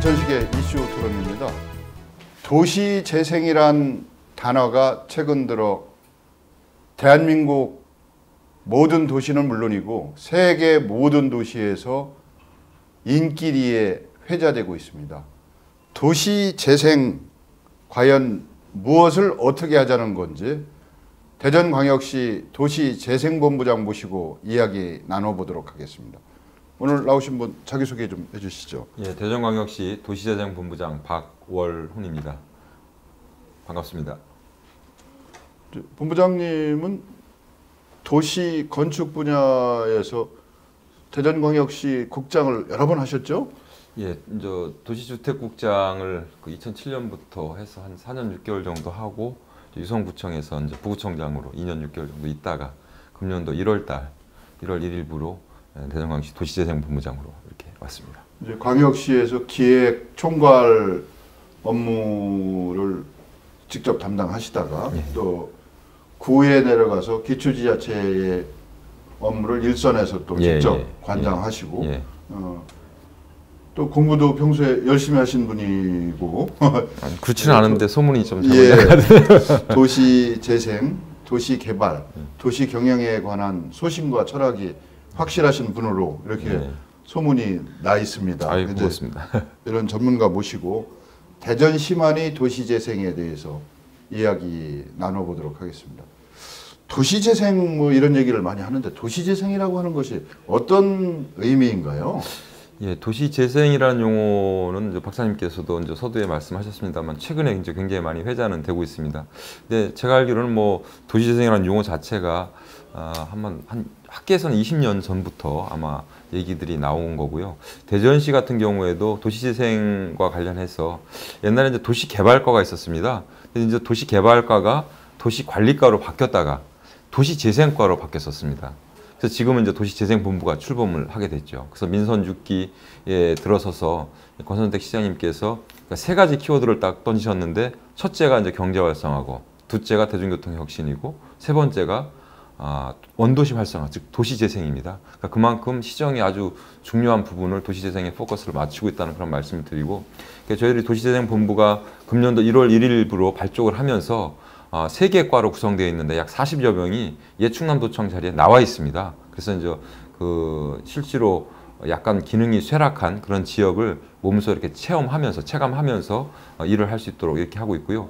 인천식의 이슈 토론입니다. 도시재생이란 단어가 최근 들어 대한민국 모든 도시는 물론이고 세계 모든 도시에서 인기리에 회자되고 있습니다. 도시재생 과연 무엇을 어떻게 하자는 건지 대전광역시 도시재생본부장 모시고 이야기 나눠보도록 하겠습니다. 오늘 나오신 분 자기소개 좀 해주시죠. 예, 대전광역시 도시재생본부장 박월훈입니다. 반갑습니다. 본부장님은 도시 건축 분야에서 대전광역시 국장을 여러 번 하셨죠? 예, 이제 도시주택국장을 2007년부터 해서 한 4년 6개월 정도 하고 유성구청에서 이제 부구청장으로 2년 6개월 정도 있다가 금년도 1월 1일부로 대전광역시 도시재생본부장으로 이렇게 왔습니다. 이제 광역시에서 기획 총괄 업무를 직접 담당하시다가 예. 또 구에 내려가서 기초지자체의 업무를 일선에서 또 직접 관장하시고 예. 또 공부도 평소에 열심히 하신 분이고 그렇지는 않은데 소문이 좀 도시재생, 도시개발, 도시경영에 관한 소신과 철학이 확실하신 분으로 이렇게 소문이 나 있습니다. 아유, 고맙습니다. 이런 전문가 모시고 대전시만이 도시재생에 대해서 이야기 나눠보도록 하겠습니다. 도시재생 뭐 이런 얘기를 많이 하는데 도시재생이라고 하는 것이 어떤 의미인가요? 예, 도시재생이라는 용어는 이제 박사님께서도 이제 서두에 말씀하셨습니다만 최근에 이제 굉장히 많이 회자는 되고 있습니다. 근데 제가 알기로는 뭐 도시재생이라는 용어 자체가 한 학계에서는 20년 전부터 아마 얘기들이 나온 거고요. 대전시 같은 경우에도 도시재생과 관련해서 옛날에 이제 도시개발과가 있었습니다. 근데 이제 도시개발과가 도시관리과로 바뀌었다가 도시재생과로 바뀌었었습니다. 그래서 지금은 이제 도시재생본부가 출범을 하게 됐죠. 그래서 민선 6기에 들어서서 권선택 시장님께서 세 가지 키워드를 딱 던지셨는데 첫째가 이제 경제 활성화고, 둘째가 대중교통 혁신이고, 세 번째가 원도시 활성화, 즉 도시재생입니다. 그러니까 그만큼 시정이 아주 중요한 부분을 도시재생에 포커스를 맞추고 있다는 그런 말씀을 드리고, 그러니까 저희들이 도시재생본부가 금년도 1월 1일부로 발족을 하면서 3개 과로 구성되어 있는데 약 40여 명이 옛 충남도청 자리에 나와 있습니다. 그래서 이제 실제로 약간 기능이 쇠락한 그런 지역을 몸소 이렇게 체감하면서 일을 할 수 있도록 이렇게 하고 있고요.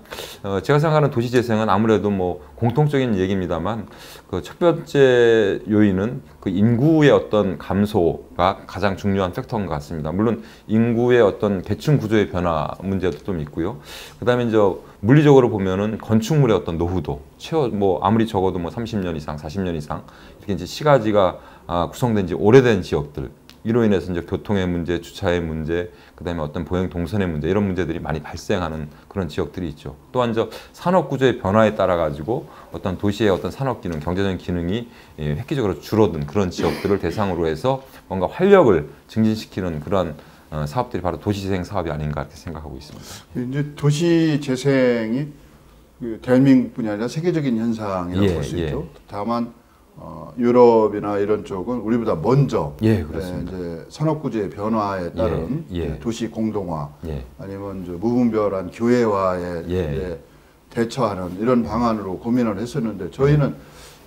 제가 생각하는 도시재생은 아무래도 뭐 공통적인 얘기입니다만 그 첫 번째 요인은 그 인구의 어떤 감소가 가장 중요한 팩터인 것 같습니다. 물론 인구의 어떤 계층 구조의 변화 문제도 좀 있고요. 그다음에 이제 물리적으로 보면은 건축물의 어떤 노후도 뭐 아무리 적어도 뭐 30년 이상, 40년 이상 이렇게 이제 시가지가 구성된 지 오래된 지역들, 이로 인해서 이제 교통의 문제, 주차의 문제, 그다음에 어떤 보행 동선의 문제, 이런 문제들이 많이 발생하는 그런 지역들이 있죠. 또한 저 산업 구조의 변화에 따라 가지고 어떤 도시의 어떤 산업 기능, 경제적인 기능이 획기적으로 줄어든 그런 지역들을 대상으로 해서 뭔가 활력을 증진시키는 그런 사업들이 바로 도시재생 사업이 아닌가 이렇게 생각하고 있습니다. 이제 도시재생이 대한민국뿐이 아니라 세계적인 현상이라고 볼 수 있죠. 다만 유럽이나 이런 쪽은 우리보다 먼저 이제 산업구조의 변화에 따른 도시 공동화 아니면 이제 무분별한 교외화에 이제 대처하는 이런 방안으로 고민을 했었는데 저희는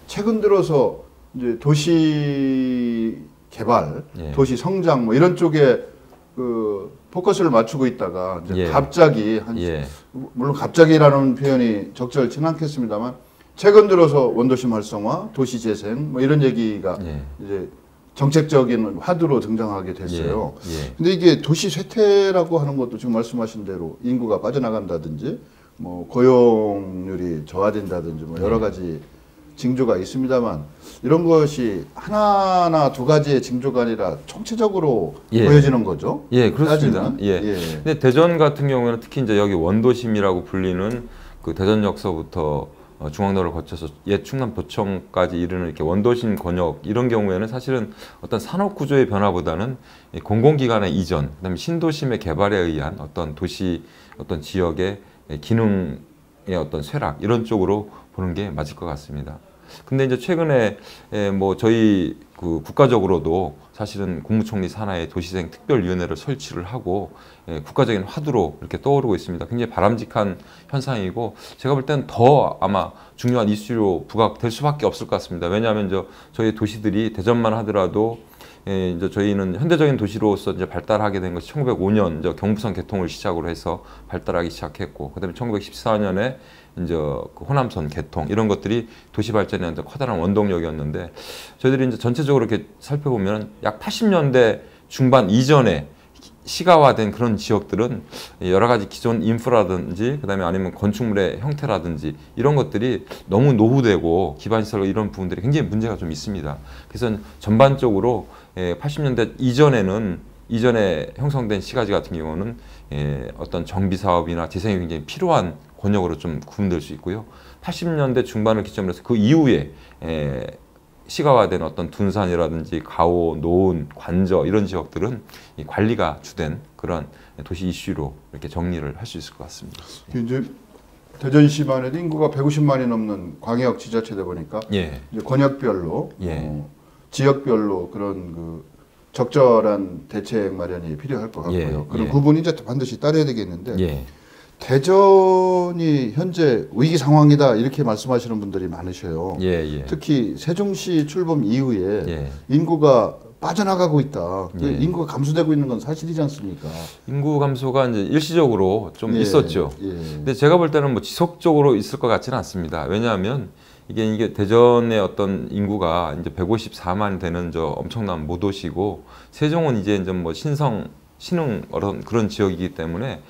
최근 들어서 이제 도시 개발, 도시 성장 뭐 이런 쪽에 그 포커스를 맞추고 있다가 이제 갑자기 물론 갑자기라는 표현이 적절치 않겠습니다만 최근 들어서 원도심 활성화, 도시재생 뭐 이런 얘기가 이제 정책적인 화두로 등장하게 됐어요. 근데 이게 도시 쇠퇴라고 하는 것도 지금 말씀하신 대로 인구가 빠져나간다든지 뭐 고용률이 저하된다든지 뭐 여러 가지 징조가 있습니다만 이런 것이 하나나 두 가지의 징조가 아니라 총체적으로 보여지는 거죠. 예, 그렇습니다. 근데 대전 같은 경우에는 특히 이제 여기 원도심이라고 불리는 그 대전역서부터 중앙로를 거쳐서 옛 충남도청까지 이르는 이렇게 원도심 권역 이런 경우에는 사실은 어떤 산업 구조의 변화보다는 공공기관의 이전, 그다음에 신도심의 개발에 의한 어떤 도시 어떤 지역의 기능의 어떤 쇠락 이런 쪽으로 보는 게 맞을 것 같습니다. 근데 이제 최근에 뭐 저희 그 국가적으로도 사실은 국무총리 산하에 도시재생 특별위원회를 설치를 하고 국가적인 화두로 이렇게 떠오르고 있습니다. 굉장히 바람직한 현상이고 제가 볼 때는 더 아마 중요한 이슈로 부각될 수밖에 없을 것 같습니다. 왜냐하면 저희 도시들이 대전만 하더라도 이제 저희는 현대적인 도시로서 이제 발달하게 된 것이 1905년 이제 경부선 개통을 시작으로 해서 발달하기 시작했고, 그다음에 1914년에 이제 그 호남선 개통 이런 것들이 도시 발전에 커다란 원동력이었는데, 저희들이 이제 전체적으로 이렇게 살펴보면 약 80년대 중반 이전에 시가화된 그런 지역들은 여러 가지 기존 인프라든지 그다음에 아니면 건축물의 형태라든지 이런 것들이 너무 노후되고 기반시설 이런 부분들이 굉장히 문제가 좀 있습니다. 그래서 전반적으로 80년대 이전에 형성된 시가지 같은 경우는 어떤 정비 사업이나 재생이 굉장히 필요한 권역으로 좀 구분될 수 있고요. 80년대 중반을 기점으로 해서 그 이후에 시가화된 어떤 둔산이라든지 가오, 노은, 관저 이런 지역들은 이 관리가 주된 그런 도시 이슈로 이렇게 정리를 할 수 있을 것 같습니다. 이제 대전시만 해도 인구가 150만이 넘는 광역 지자체다 보니까 이제 권역별로 지역별로 그런 그 적절한 대책 마련이 필요할 것 같고요. 그런 구분이 이제 반드시 따라야 되겠는데 대전이 현재 위기 상황이다 이렇게 말씀하시는 분들이 많으셔요. 특히 세종시 출범 이후에 인구가 빠져나가고 있다. 인구가 감소되고 있는 건 사실이지 않습니까? 인구 감소가 이제 일시적으로 좀 있었죠. 근데 제가 볼 때는 뭐 지속적으로 있을 것 같지는 않습니다. 왜냐하면 이게 대전의 어떤 인구가 이제 154만 되는 엄청난 모도시고, 세종은 이제 뭐 신흥 그런 지역이기 때문에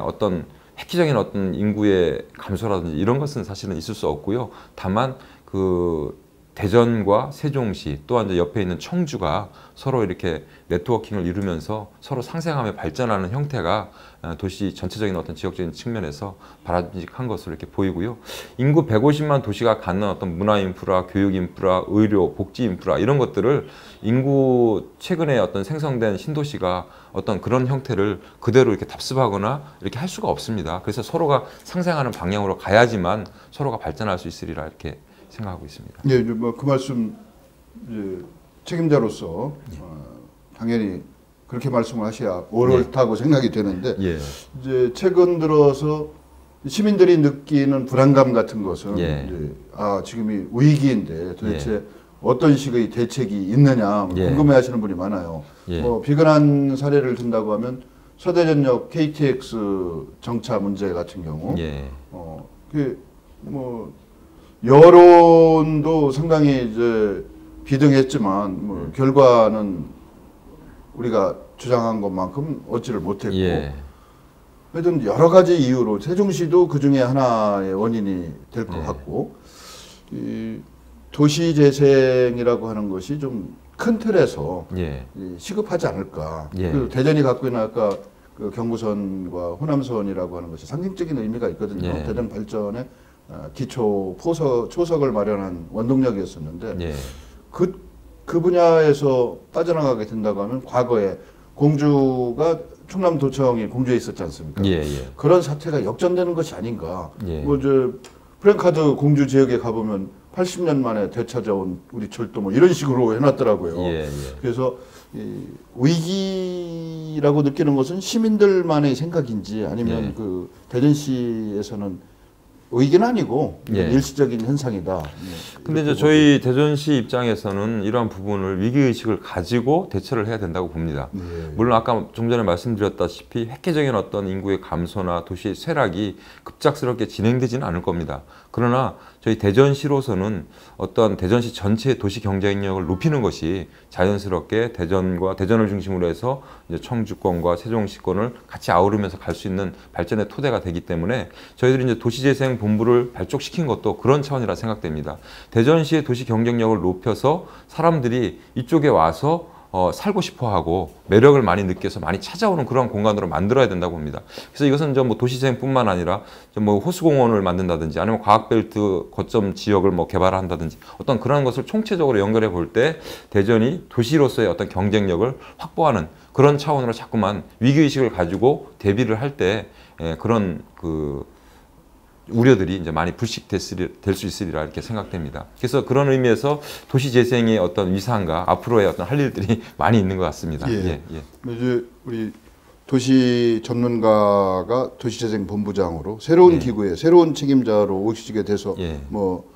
어떤 획기적인 어떤 인구의 감소라든지 이런 것은 사실은 있을 수 없고요. 다만 그 대전과 세종시 또한 이제 옆에 있는 청주가 서로 이렇게 네트워킹을 이루면서 서로 상생하며 발전하는 형태가 도시 전체적인 어떤 지역적인 측면에서 바람직한 것으로 이렇게 보이고요. 인구 150만 도시가 갖는 어떤 문화 인프라, 교육 인프라, 의료, 복지 인프라 이런 것들을 인구 최근에 어떤 생성된 신도시가 어떤 그런 형태를 그대로 이렇게 답습하거나 이렇게 할 수가 없습니다. 그래서 서로가 상생하는 방향으로 가야지만 서로가 발전할 수 있으리라 이렇게 생각하고 있습니다. 예, 뭐 그 말씀 이제 책임자로서 당연히 그렇게 말씀을 하셔야 옳다고 생각이 되는데 이제 최근 들어서 시민들이 느끼는 불안감 같은 것은 이제 지금이 위기인데 도대체 어떤 식의 대책이 있느냐 궁금해하시는 분이 많아요. 뭐 비근한 사례를 든다고 하면 서대전역 KTX 정차 문제 같은 경우, 그 뭐 여론도 상당히 이제 비등했지만 뭐 결과는 우리가 주장한 것만큼 얻지를 못했고, 하여튼 여러 가지 이유로 세종시도 그 중에 하나의 원인이 될 것 같고, 이 도시재생이라고 하는 것이 좀 큰 틀에서 시급하지 않을까. 그 대전이 갖고 있는 아까 그 경부선과 호남선이라고 하는 것이 상징적인 의미가 있거든요. 대전 발전에 기초 초석을 마련한 원동력이었었는데 그 분야에서 빠져나가게 된다고 하면 과거에 공주가 충남도청이 공주에 있었지 않습니까? 그런 사태가 역전되는 것이 아닌가. 뭐 프랭카드 공주 지역에 가보면 80년 만에 되찾아온 우리 철도 뭐 이런 식으로 해놨더라고요. 그래서 위기라고 느끼는 것은 시민들만의 생각인지 아니면 그 대전시에서는 위기는 아니고 일시적인 현상이다. 근데 이제 저희 대전시 입장에서는 이러한 부분을 위기의식을 가지고 대처를 해야 된다고 봅니다. 물론 아까 좀 전에 말씀드렸다시피 획기적인 어떤 인구의 감소나 도시의 쇠락이 급작스럽게 진행되지는 않을 겁니다. 그러나 저희 대전시로서는 어떤 대전시 전체의 도시 경쟁력을 높이는 것이 자연스럽게 대전을 중심으로 해서 이제 청주권과 세종시권을 같이 아우르면서 갈 수 있는 발전의 토대가 되기 때문에 저희들이 이제 도시재생 본부를 발족시킨 것도 그런 차원이라 생각됩니다. 대전시의 도시 경쟁력을 높여서 사람들이 이쪽에 와서 살고 싶어하고 매력을 많이 느껴서 많이 찾아오는 그런 공간으로 만들어야 된다고 봅니다. 그래서 이것은 뭐 도시재생뿐만 아니라 뭐 호수공원을 만든다든지 아니면 과학벨트 거점 지역을 뭐 개발한다든지 어떤 그런 것을 총체적으로 연결해 볼 때 대전이 도시로서의 어떤 경쟁력을 확보하는 그런 차원으로 자꾸만 위기의식을 가지고 대비를 할 때 그런 그 우려들이 이제 많이 불식될 수 있으리라 이렇게 생각됩니다. 그래서 그런 의미에서 도시 재생의 어떤 위상과 앞으로의 어떤 할 일들이 많이 있는 것 같습니다. 예. 이제 우리 도시 전문가가 도시재생본부장으로 새로운 기구에 새로운 책임자로 오시게 돼서 뭐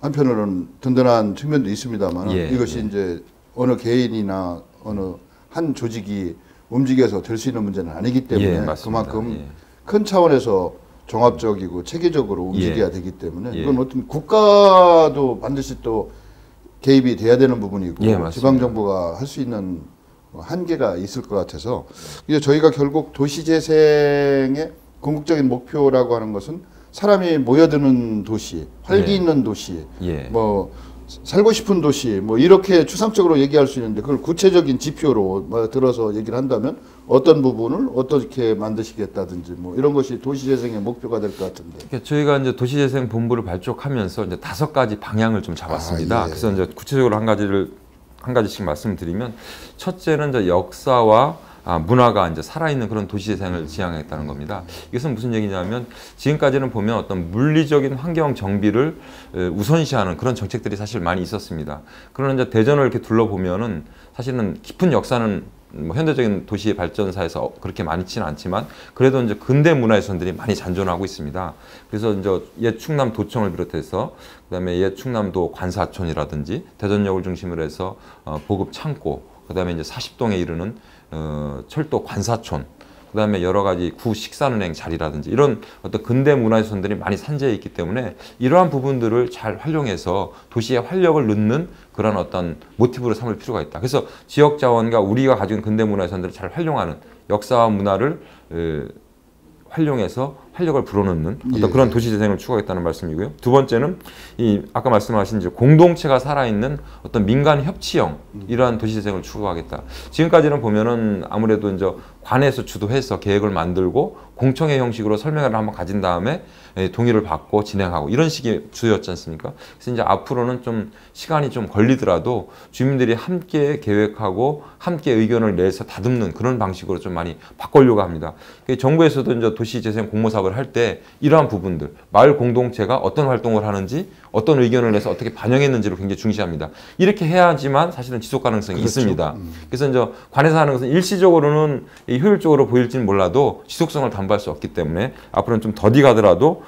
한편으로는 든든한 측면도 있습니다만 이것이 이제 어느 개인이나 어느 한 조직이 움직여서 될 수 있는 문제는 아니기 때문에 그만큼 큰 차원에서 종합적이고 체계적으로 움직여야 되기 때문에 이건 어떤 국가도 반드시 또 개입이 돼야 되는 부분이고 지방정부가 할 수 있는 한계가 있을 것 같아서 이제 저희가 결국 도시재생의 궁극적인 목표라고 하는 것은 사람이 모여드는 도시, 활기 있는 도시, 뭐 살고 싶은 도시, 뭐 이렇게 추상적으로 얘기할 수 있는데 그걸 구체적인 지표로 들어서 얘기를 한다면 어떤 부분을 어떻게 만드시겠다든지 뭐 이런 것이 도시재생의 목표가 될 것 같은데. 그러니까 저희가 이제 도시재생 본부를 발족하면서 이제 5가지 방향을 좀 잡았습니다. 그래서 이제 구체적으로 한 가지씩 말씀드리면 첫째는 이제 역사와 문화가 이제 살아있는 그런 도시재생을 지향했다는 겁니다. 이것은 무슨 얘기냐면 지금까지는 보면 어떤 물리적인 환경 정비를 우선시하는 그런 정책들이 사실 많이 있었습니다. 그러나 이제 대전을 이렇게 둘러보면은 사실은 깊은 역사는 뭐 현대적인 도시의 발전사에서 그렇게 많지는 않지만 그래도 이제 근대 문화유산들이 많이 잔존하고 있습니다. 그래서 이제 옛 충남 도청을 비롯해서 그다음에 옛 충남도 관사촌이라든지 대전역을 중심으로 해서 보급 창고, 그다음에 이제 40동에 이르는 철도 관사촌, 그다음에 여러 가지 구 식산은행 자리라든지 이런 어떤 근대 문화유산들이 많이 산재해 있기 때문에 이러한 부분들을 잘 활용해서 도시의 활력을 넣는 그런 어떤 모티브로 삼을 필요가 있다. 그래서 지역 자원과 우리가 가지고 있는 근대 문화유산들을 잘 활용하는 역사와 문화를 활용해서 활력을 불어넣는 어떤 그런 도시재생을 추구하겠다는 말씀이고요. 두 번째는 이 아까 말씀하신 이제 공동체가 살아있는 어떤 민간 협치형 이러한 도시재생을 추구하겠다. 지금까지는 보면은 아무래도 이제 관에서 주도해서 계획을 만들고 공청회 형식으로 설명회를 한번 가진 다음에 동의를 받고 진행하고 이런 식이 주였지 않습니까? 그래서 이제 앞으로는 좀 시간이 좀 걸리더라도 주민들이 함께 계획하고 함께 의견을 내서 다듬는 그런 방식으로 좀 많이 바꾸려고 합니다. 정부에서도 이제 도시재생 공모 사업을 할 때 이러한 부분들, 마을 공동체가 어떤 활동을 하는지, 어떤 의견을 내서 어떻게 반영했는지를 굉장히 중시합니다. 이렇게 해야지만 사실은 지속 가능성이 있습니다. 그래서 이제 관에서 하는 것은 일시적으로는 효율적으로 보일지는 몰라도 지속성을 담보할 수 없기 때문에 앞으로는 좀 더디 가더라도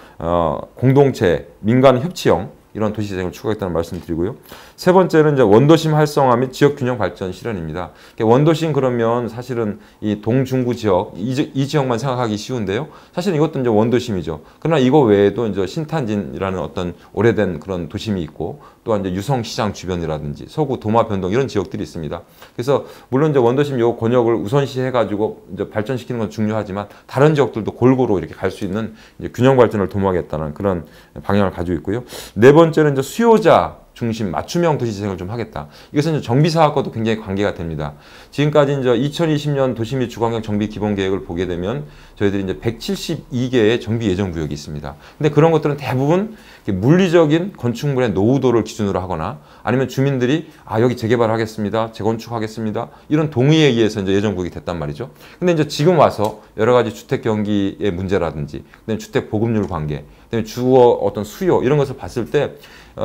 공동체, 민간 협치형 이런 도시재생을 추구하겠다는 말씀드리고요. 세 번째는 이제 원도심 활성화 및 지역 균형 발전 실현입니다. 원도심 그러면 사실은 이 동중구 지역 이 지역만 생각하기 쉬운데요. 사실은 이것도 이제 원도심이죠. 그러나 이거 외에도 이제 신탄진이라는 어떤 오래된 그런 도심이 있고 또한 이제 유성시장 주변이라든지 서구 도마변동 이런 지역들이 있습니다. 그래서 물론 이제 원도심 요 권역을 우선시해가지고 이제 발전시키는 건 중요하지만 다른 지역들도 골고루 이렇게 갈 수 있는 이제 균형 발전을 도모하겠다는 그런 방향을 가지고 있고요. 네 번째는 이제 수요자 중심 맞춤형 도시재생을 좀 하겠다. 이것은 이제 정비사업과도 굉장히 관계가 됩니다. 지금까지 이제 2020년 도시 및 주거환경 정비 기본 계획을 보게 되면 저희들이 이제 172개의 정비 예정 구역이 있습니다. 근데 그런 것들은 대부분 물리적인 건축물의 노후도를 기준으로 하거나 아니면 주민들이 여기 재개발하겠습니다, 재건축하겠습니다 이런 동의에 의해서 이제 예정 구역이 됐단 말이죠. 근데 이제 지금 와서 여러 가지 주택 경기의 문제라든지, 그다음에 주택 보급률 관계, 그다음에 주거 어떤 수요 이런 것을 봤을 때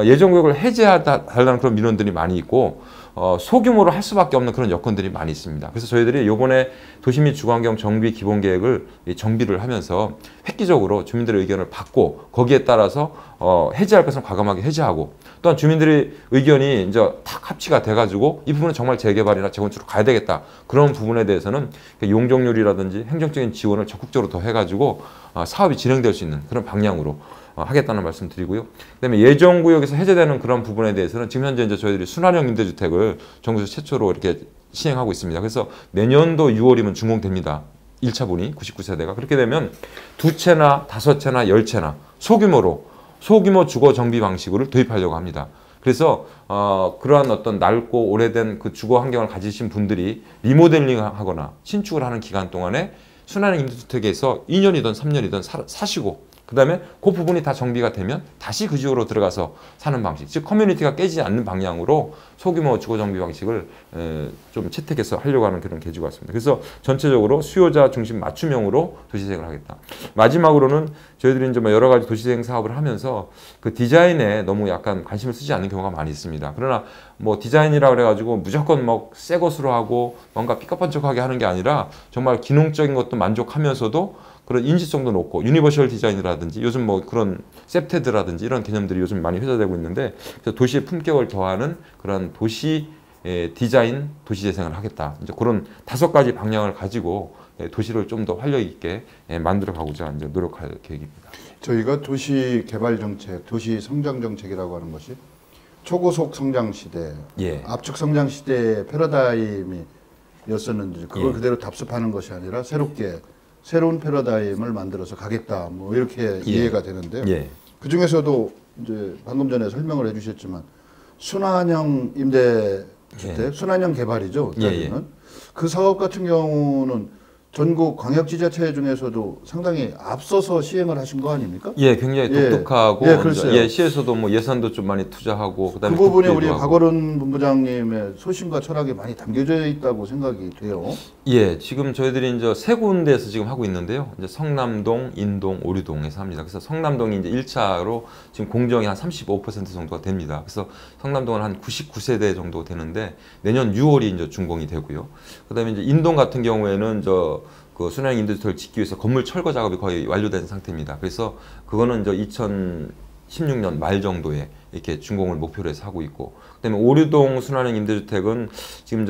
예정 구역을 해제해달라는 그런 민원들이 많이 있고 소규모로 할 수밖에 없는 그런 여건들이 많이 있습니다. 그래서 저희들이 이번에 도시 및 주거환경 정비 기본 계획을 정비를 하면서 획기적으로 주민들의 의견을 받고 거기에 따라서 해제할 것은 과감하게 해제하고 또한 주민들의 의견이 이제 탁 합치가 돼가지고 이 부분은 정말 재개발이나 재건축으로 가야 되겠다. 그런 부분에 대해서는 용적률이라든지 행정적인 지원을 적극적으로 더 해가지고 사업이 진행될 수 있는 그런 방향으로 하겠다는 말씀 드리고요. 그다음에 예정구역에서 해제되는 그런 부분에 대해서는 지금 현재 이제 저희들이 순환형 임대주택을 정부에서 최초로 이렇게 시행하고 있습니다. 그래서 내년도 6월이면 준공됩니다. 1차분이 99세대가. 그렇게 되면 2채나 5채나 10채나 소규모 주거 정비 방식으로 도입하려고 합니다. 그래서 그러한 어떤 낡고 오래된 그 주거 환경을 가지신 분들이 리모델링하거나 신축을 하는 기간 동안에 순환형 임대주택에서 2년이든 3년이든 사시고 그다음에 그 부분이 다 정비가 되면 다시 그 지역으로 들어가서 사는 방식, 즉 커뮤니티가 깨지지 않는 방향으로 소규모 주거 정비 방식을 좀 채택해서 하려고 하는 그런 계기가 같습니다. 그래서 전체적으로 수요자 중심 맞춤형으로 도시재생을 하겠다. 마지막으로는 저희들이 이제 뭐 여러 가지 도시재생 사업을 하면서 그 디자인에 너무 약간 관심을 쓰지 않는 경우가 많이 있습니다. 그러나 뭐 디자인이라 그래가지고 무조건 뭐 새 것으로 하고 뭔가 삐까뻔쩍하게 하는 게 아니라 정말 기능적인 것도 만족하면서도 그런 인지성도 높고 유니버셜 디자인이라든지 요즘 뭐 그런 셉테드라든지 이런 개념들이 요즘 많이 회자되고 있는데, 그래서 도시의 품격을 더하는 그런 도시 디자인, 도시 재생을 하겠다. 이제 그런 5가지 방향을 가지고 도시를 좀 더 활력 있게 만들어 가고자 이제 노력할 계획입니다. 저희가 도시 개발 정책, 도시 성장 정책이라고 하는 것이 초고속 성장 시대, 압축 성장 시대의 패러다임이었었는데 그걸 그대로 답습하는 것이 아니라 새로운 패러다임을 만들어서 가겠다. 뭐 이렇게 이해가 되는데요. 그 중에서도 이제 방금 전에 설명을 해주셨지만 순환형 임대주택, 순환형 개발이죠. 그 사업 같은 경우는 전국 광역지자체 중에서도 상당히 앞서서 시행을 하신 거 아닙니까? 굉장히 독특하고 시에서도 뭐 예산도 좀 많이 투자하고 그다음에 그 부분에 우리 박어른 본부장님의 소신과 철학이 많이 담겨져 있다고 생각이 돼요. 지금 저희들이 이제 3군데에서 지금 하고 있는데요. 이제 성남동, 인동, 오류동에서 합니다. 그래서 성남동이 이제 1차로 지금 공정이 한 35% 정도가 됩니다. 그래서 성남동은 한 99세대 정도 되는데 내년 6월이 이제 준공이 되고요. 그다음에 이제 인동 같은 경우에는 그 순환형 임대주택을 짓기 위해서 건물 철거 작업이 거의 완료된 상태입니다. 그래서 그거는 이제 2016년 말 정도에 이렇게 준공을 목표로 해서 하고 있고, 그다음에 오류동 순환형 임대주택은 지금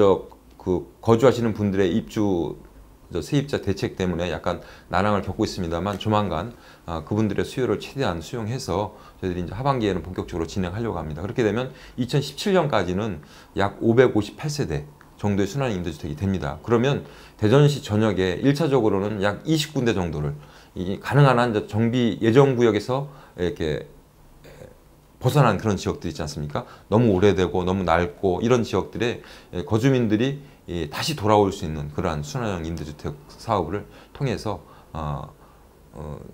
그 거주하시는 분들의 입주 세입자 대책 때문에 약간 난항을 겪고 있습니다만 조만간 그분들의 수요를 최대한 수용해서 저희들이 이제 하반기에는 본격적으로 진행하려고 합니다. 그렇게 되면 2017년까지는 약 558세대 정도의 순환형 임대주택이 됩니다. 그러면 대전시 전역에 1차적으로는 약 20군데 정도를 가능한 한 정비 예정구역에서 이렇게 벗어난 그런 지역들 있지 않습니까? 너무 오래되고 너무 낡고 이런 지역들에 거주민들이 다시 돌아올 수 있는 그러한 순환형 임대주택 사업을 통해서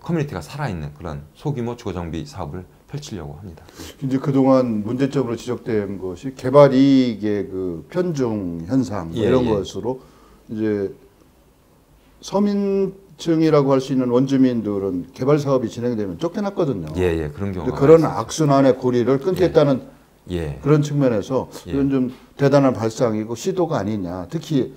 커뮤니티가 살아있는 그런 소규모 주거정비 사업을 펼치려고 합니다. 이제 그동안 문제점으로 지적된 것이 개발 이익의 그 편중 현상 이런 것으로 이제 서민층이라고 할 수 있는 원주민들은 개발 사업이 진행되면 쫓겨났거든요. 그런 경우가 그런 악순환의 고리를 끊겠다는 그런 측면에서 이건 좀 대단한 발상이고 시도가 아니냐. 특히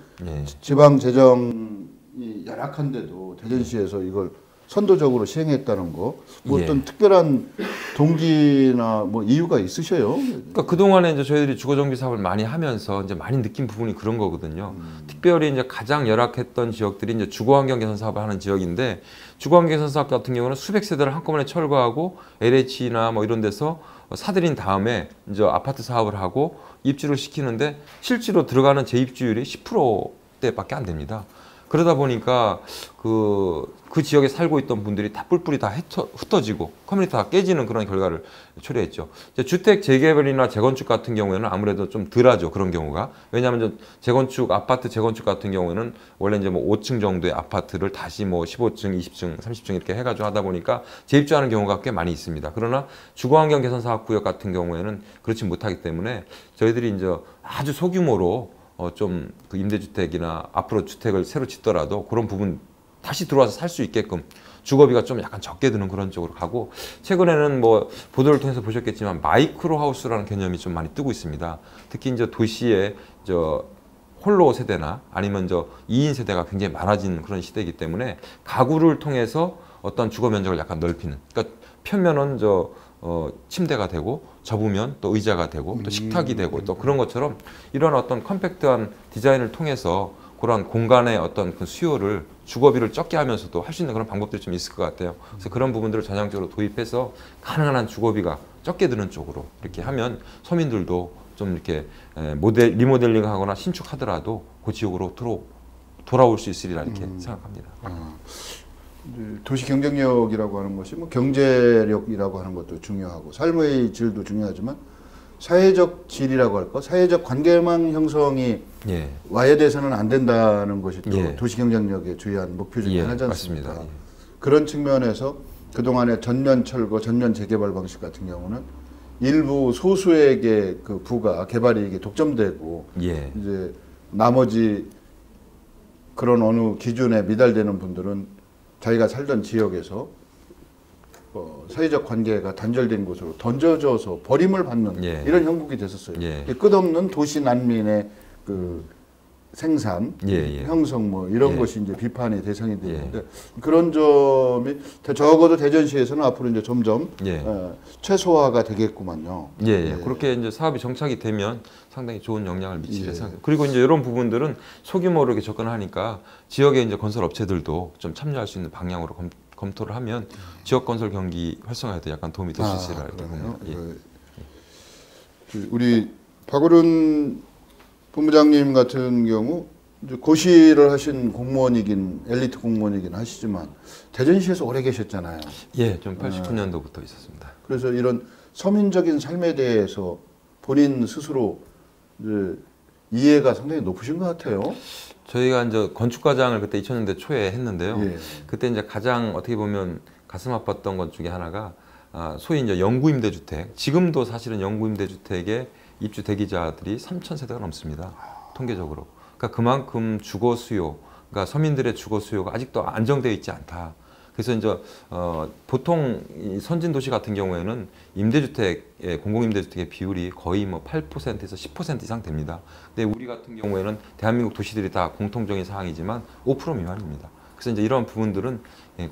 지방 재정이 열악한데도 대전시에서 이걸 선도적으로 시행했다는 거, 뭐 어떤 특별한 동기나 뭐 이유가 있으셔요? 그러니까 그동안에 이제 저희들이 주거정비 사업을 많이 하면서 이제 많이 느낀 부분이 그런 거거든요. 특별히 이제 가장 열악했던 지역들이 이제 주거환경 개선 사업을 하는 지역인데, 주거환경 개선 사업 같은 경우는 수백 세대를 한꺼번에 철거하고 LH나 뭐 이런 데서 사들인 다음에 이제 아파트 사업을 하고 입주를 시키는데 실제로 들어가는 재입주율이 10%대밖에 안 됩니다. 그러다 보니까 그 지역에 살고 있던 분들이 다 뿔뿔이 다 흩어지고 커뮤니티가 깨지는 그런 결과를 초래했죠. 주택 재개발이나 재건축 같은 경우에는 아무래도 좀 덜하죠. 그런 경우가. 왜냐하면 재건축, 아파트 재건축 같은 경우에는 원래 이제 뭐 5층 정도의 아파트를 다시 뭐 15층, 20층, 30층 이렇게 해가지고 하다 보니까 재입주하는 경우가 꽤 많이 있습니다. 그러나 주거환경 개선 사업 구역 같은 경우에는 그렇지 못하기 때문에 저희들이 이제 아주 소규모로 좀 그 임대주택이나 앞으로 주택을 새로 짓더라도 그런 부분 다시 들어와서 살 수 있게끔 주거비가 좀 약간 적게 드는 그런 쪽으로 가고, 최근에는 뭐 보도를 통해서 보셨겠지만 마이크로 하우스라는 개념이 좀 많이 뜨고 있습니다. 특히 이제 도시에 홀로 세대나 아니면 2인 세대가 굉장히 많아진 그런 시대이기 때문에 가구를 통해서 어떤 주거 면적을 약간 넓히는, 그러니까 편면은 침대가 되고 접으면 또 의자가 되고 또 식탁이 되고 또 그런 것처럼 이런 어떤 컴팩트한 디자인을 통해서 그런 공간의 어떤 그 수요를 주거비를 적게 하면서도 할 수 있는 그런 방법들이 좀 있을 것 같아요. 그래서 그런 부분들을 전향적으로 도입해서 가능한 한 주거비가 적게 드는 쪽으로 이렇게 하면 서민들도 좀 이렇게 리모델링하거나 신축하더라도 그 지역으로 돌아올 수 있으리라 이렇게 생각합니다. 도시 경쟁력이라고 하는 것이 뭐 경제력이라고 하는 것도 중요하고 삶의 질도 중요하지만 사회적 질이라고 할까? 사회적 관계망 형성이 와해돼서는 안 된다는 것이 또 도시 경쟁력의 주요한 목표 중에 하나지 않습니까? 맞습니다. 그런 측면에서 그동안의 전면 철거, 전면 재개발 방식 같은 경우는 일부 소수에게 그 부가 개발 이익이 독점되고 예. 이제 나머지 그런 어느 기준에 미달되는 분들은 자기가 살던 지역에서 사회적 관계가 단절된 곳으로 던져져서 버림을 받는 예. 이런 형국이 됐었어요. 예. 끝없는 도시 난민의 그 생산, 예. 형성 뭐 이런 예. 것이 이제 비판의 대상이 되는데 그런 점이 적어도 대전시에서는 앞으로 이제 점점 최소화가 되겠구만요. 예. 그렇게 이제 사업이 정착이 되면 상당히 좋은 영향을 미치게 생각합니다. 그리고 이제 이런 부분들은 소규모로 이렇게 접근하니까 지역의 이제 건설 업체들도 좀 참여할 수 있는 방향으로 검토를 하면 지역 건설 경기 활성화에도 약간 도움이 될 수 있으리라 이렇게 봅니다. 우리 박어른 본부장님 같은 경우 이제 고시를 하신 공무원이긴 엘리트 공무원이긴 하시지만 대전시에서 오래 계셨잖아요. 예, 좀 89년도부터 있었습니다. 그래서 이런 서민적인 삶에 대해서 본인 스스로 이제 이해가 상당히 높으신 것 같아요. 저희가 이제 건축과장을 그때 2000년대 초에 했는데요. 그때 이제 가장 어떻게 보면 가슴 아팠던 것 중에 하나가 소위 이제 영구임대주택. 지금도 사실은 영구임대주택의 입주 대기자들이 3,000세대가 넘습니다. 통계적으로. 그러니까 그만큼 주거 수요, 그러니까 서민들의 주거 수요가 아직도 안정되어 있지 않다. 그래서 이제 보통 이 선진 도시 같은 경우에는 임대주택, 공공임대주택의 비율이 거의 뭐 8%에서 10% 이상 됩니다. 근데 우리 같은 경우에는 대한민국 도시들이 다 공통적인 사항이지만 5% 미만입니다. 그래서 이제 이런 부분들은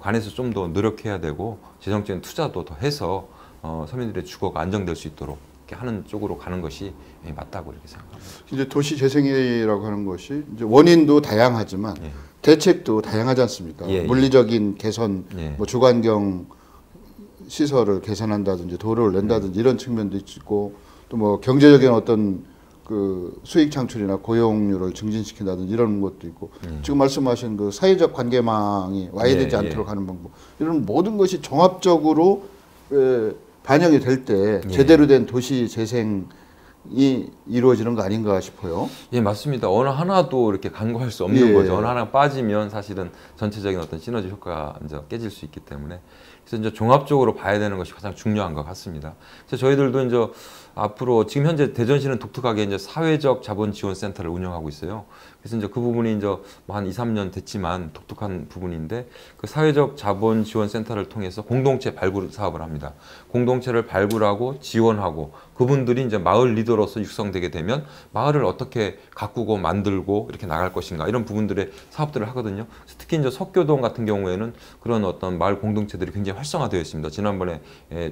관해서 좀 더 노력해야 되고 재정적인 투자도 더 해서 서민들의 주거가 안정될 수 있도록 이렇게 하는 쪽으로 가는 것이 맞다고 이렇게 생각합니다. 이제 도시 재생이라고 하는 것이 이제 원인도 다양하지만 대책도 다양하지 않습니까? 물리적인 개선, 뭐 주관경 시설을 개선한다든지 도로를 낸다든지 이런 측면도 있고 또 뭐 경제적인 어떤 그 수익 창출이나 고용률을 증진시킨다든지 이런 것도 있고 지금 말씀하신 그 사회적 관계망이 와해되지 않도록 하는 방법 이런 모든 것이 종합적으로 반영이 될 때 제대로 된 도시 재생이 이루어지는 거 아닌가 싶어요. 예, 맞습니다. 어느 하나도 이렇게 간과할 수 없는 거죠. 어느 하나 빠지면 사실은 전체적인 어떤 시너지 효과가 이제 깨질 수 있기 때문에 그래서 이제 종합적으로 봐야 되는 것이 가장 중요한 것 같습니다. 그래서 저희들도 이제 앞으로 지금 현재 대전시는 독특하게 이제 사회적 자본 지원 센터를 운영하고 있어요. 그래서 이제 그 부분이 이제 뭐 한 2, 3년 됐지만 독특한 부분인데 그 사회적 자본 지원 센터를 통해서 공동체 발굴 사업을 합니다. 공동체를 발굴하고 지원하고 그분들이 이제 마을 리더로서 육성되게 되면 마을을 어떻게 가꾸고 만들고 이렇게 나갈 것인가 이런 부분들의 사업들을 하거든요. 특히 이제 석교동 같은 경우에는 그런 어떤 마을 공동체들이 굉장히 활성화되어 있습니다. 지난번에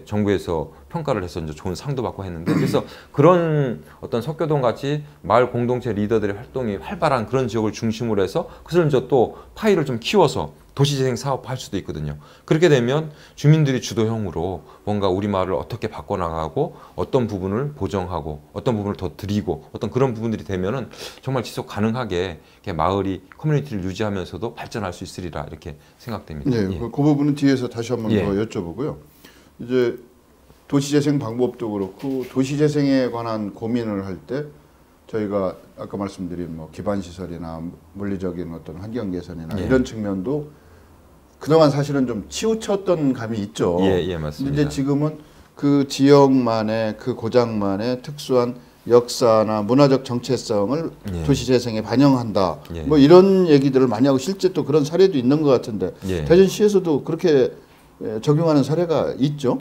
정부에서 평가를 해서 이제 좋은 상도 받고 했는데 그래서 그런 어떤 석교동 같이 마을 공동체 리더들의 활동이 활발한 그런 지역을 중심으로 해서 그것을 이제 또 파이를 좀 키워서 도시재생 사업할 수도 있거든요. 그렇게 되면 주민들이 주도형으로 뭔가 우리 마을을 어떻게 바꿔나가고 어떤 부분을 보정하고 어떤 부분을 더 드리고 어떤 그런 부분들이 되면은 정말 지속 가능하게 마을이 커뮤니티를 유지하면서도 발전할 수 있으리라 이렇게 생각됩니다. 네, 그 부분은 뒤에서 다시 한번 더 여쭤보고요. 이제 도시재생 방법도 그렇고 도시재생에 관한 고민을 할 때 저희가 아까 말씀드린 뭐 기반시설이나 물리적인 어떤 환경 개선이나 이런 측면도 그동안 사실은 좀 치우쳤던 감이 있죠. 예, 맞습니다. 이제 지금은 그 지역만의 그 고장만의 특수한 역사나 문화적 정체성을 도시재생에 반영한다. 뭐 이런 얘기들을 많이 하고 실제 또 그런 사례도 있는 것 같은데 대전시에서도 그렇게 적용하는 사례가 있죠.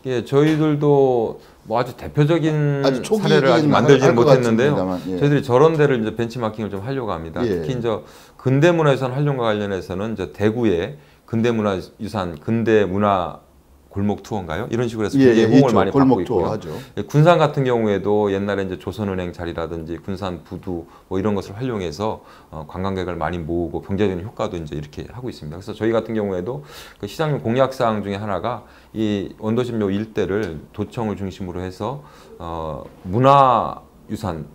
예, 저희들도 뭐 아주 대표적인 사례를 아직 만들지는 못했는데요. 저희들이 저런 데를 이제 벤치마킹을 좀 하려고 합니다. 특히 이제 근대문화유산 활용과 관련해서는 이제 대구의 근대문화유산 근대문화 골목 투어인가요? 이런 식으로 해서 굉장히 호응을 많이 받고 있고요. 하죠. 군산 같은 경우에도 옛날에 이제 조선은행 자리라든지 군산 부두 뭐 이런 것을 활용해서 관광객을 많이 모으고 경제적인 효과도 이제 이렇게 하고 있습니다. 그래서 저희 같은 경우에도 그 시장님 공약 사항 중에 하나가 이 원도심로 일대를 도청을 중심으로 해서 문화유산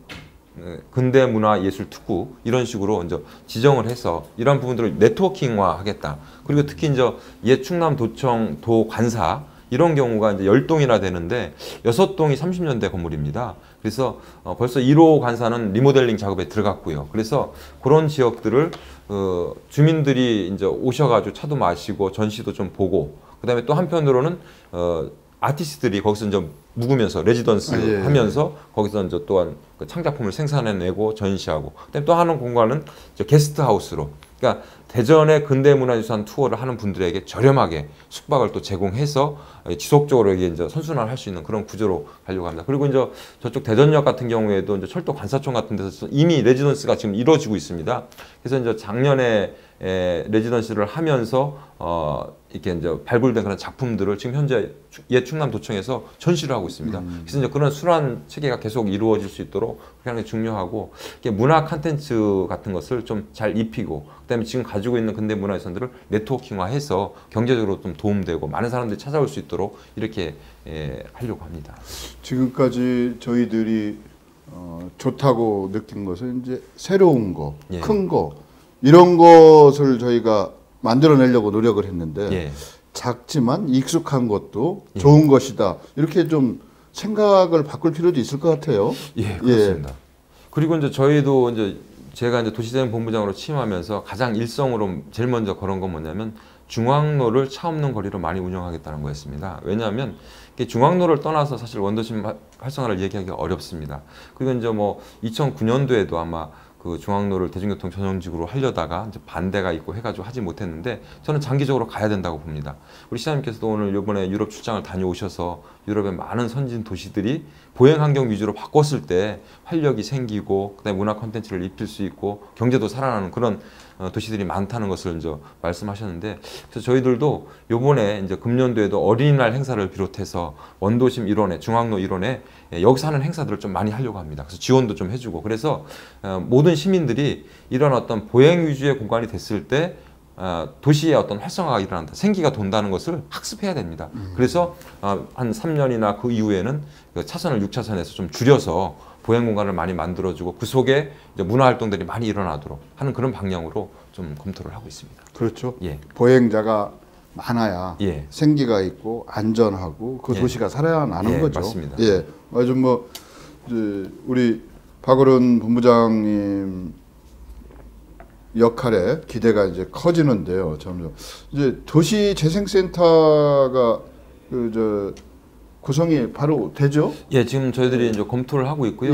근대문화예술특구 이런 식으로 이제 지정을 해서 이런 부분들을 네트워킹화하겠다. 그리고 특히 이제 옛 충남 도청 도관사 이런 경우가 이제 10동이나 되는데 6동이 30년대 건물입니다. 그래서 벌써 1호 관사는 리모델링 작업에 들어갔고요. 그래서 그런 지역들을 주민들이 이제 오셔가지고 차도 마시고 전시도 좀 보고 그다음에 또 한편으로는 아티스트들이 거기서 이제 묵으면서 레지던스 하면서 거기서 이제 또한 그 창작품을 생산해내고 전시하고, 그다음에 또 하는 공간은 게스트하우스로, 그러니까 대전의 근대문화유산 투어를 하는 분들에게 저렴하게 숙박을 또 제공해서 지속적으로 이제 선순환할 수 있는 그런 구조로 가려고 합니다. 그리고 이제 저쪽 대전역 같은 경우에도 이제 철도 관사청 같은 데서 이미 레지던스가 지금 이루어지고 있습니다. 그래서 이제 작년에 레지던시를 하면서 이렇게 이제 발굴된 그런 작품들을 지금 현재 옛 충남도청에서 전시를 하고 있습니다. 그래서 이제 그런 순환 체계가 계속 이루어질 수 있도록 그렇게 하는 게 중요하고, 문화 콘텐츠 같은 것을 좀 잘 입히고, 그다음에 지금 가지고 있는 근대 문화유산들을 네트워킹화해서 경제적으로 좀 도움되고 많은 사람들이 찾아올 수 있도록 이렇게 하려고 합니다. 지금까지 저희들이 좋다고 느낀 것은 이제 새로운 거, 큰 거, 이런 것을 저희가 만들어내려고 노력을 했는데 작지만 익숙한 것도 좋은 것이다. 이렇게 좀 생각을 바꿀 필요도 있을 것 같아요. 예, 그렇습니다. 그리고 이제 저희도 이제 제가 이제 도시재생 본부장으로 취임하면서 가장 일성으로 제일 먼저 걸은 건 뭐냐면 중앙로를 차 없는 거리로 많이 운영하겠다는 거였습니다. 왜냐하면 중앙로를 떠나서 사실 원도심 활성화를 얘기하기가 어렵습니다. 그리고 이제 뭐 2009년도에도 아마 그 중앙로를 대중교통 전용지구로 하려다가 이제 반대가 있고 해가지고 하지 못했는데, 저는 장기적으로 가야 된다고 봅니다. 우리 시장님께서도 오늘 이번에 유럽 출장을 다녀오셔서 유럽의 많은 선진 도시들이 보행 환경 위주로 바꿨을 때 활력이 생기고, 그다음에 문화 콘텐츠를 입힐 수 있고 경제도 살아나는 그런 도시들이 많다는 것을 이제 말씀하셨는데, 그래서 저희들도 요번에 이제 금년도에도 어린이날 행사를 비롯해서 원도심 일원에, 중앙로 일원에 여기서 하는 행사들을 좀 많이 하려고 합니다. 그래서 지원도 좀 해주고, 그래서 모든 시민들이 이런 어떤 보행 위주의 공간이 됐을 때 도시의 어떤 활성화가 일어난다, 생기가 돈다는 것을 학습해야 됩니다. 그래서 한 3년이나 그 이후에는 그 차선을 6차선에서 좀 줄여서 보행 공간을 많이 만들어주고 그 속에 이제 문화 활동들이 많이 일어나도록 하는 그런 방향으로 좀 검토를 하고 있습니다. 그렇죠. 보행자가 많아야 생기가 있고 안전하고 그 도시가 살아나는 거죠. 맞습니다. 아주 뭐 이제 우리 박어른 본부장님 역할에 기대가 이제 커지는데요. 점점 이제 도시재생센터가 구성이 바로 되죠? 지금 저희들이 이제 검토를 하고 있고요.